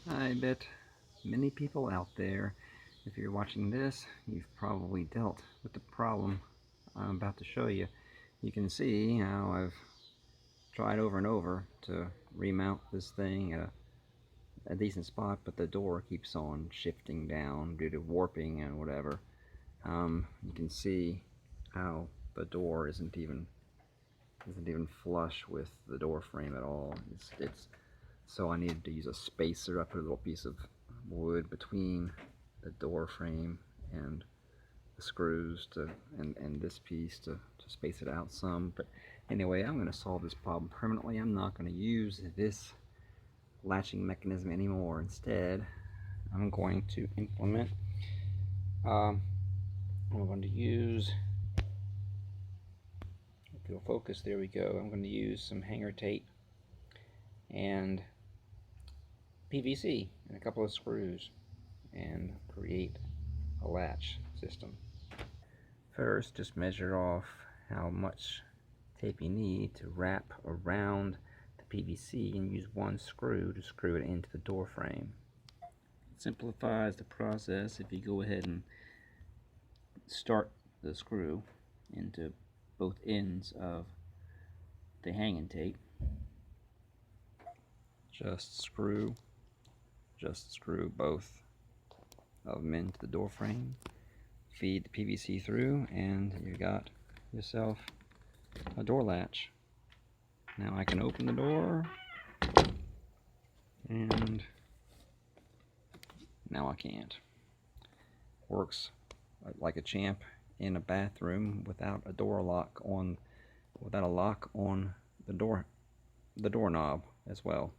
I bet many people out there, if you're watching this, you've probably dealt with the problem I'm about to show you. You can see how I've tried over and over to remount this thing at a decent spot, but the door keeps on shifting down due to warping and whatever. You can see how the door isn't even flush with the door frame at all. It's so I needed to use a spacer. I put a little piece of wood between the door frame and the screws and this piece to space it out some. But anyway, I'm going to solve this problem permanently. I'm not going to use this latching mechanism anymore. Instead, I'm going to implement I'm going to use, if it'll focus, there we go. I'm going to use some hanger tape and PVC and a couple of screws and create a latch system. First, just measure off how much tape you need to wrap around the PVC and use one screw to screw it into the door frame. It simplifies the process if you go ahead and start the screw into both ends of the hanging tape. Just screw both of them into the door frame, feed the PVC through, and you got yourself a door latch. Now I can open the door, and now I can't. Works like a champ in a bathroom without a lock on the doorknob as well.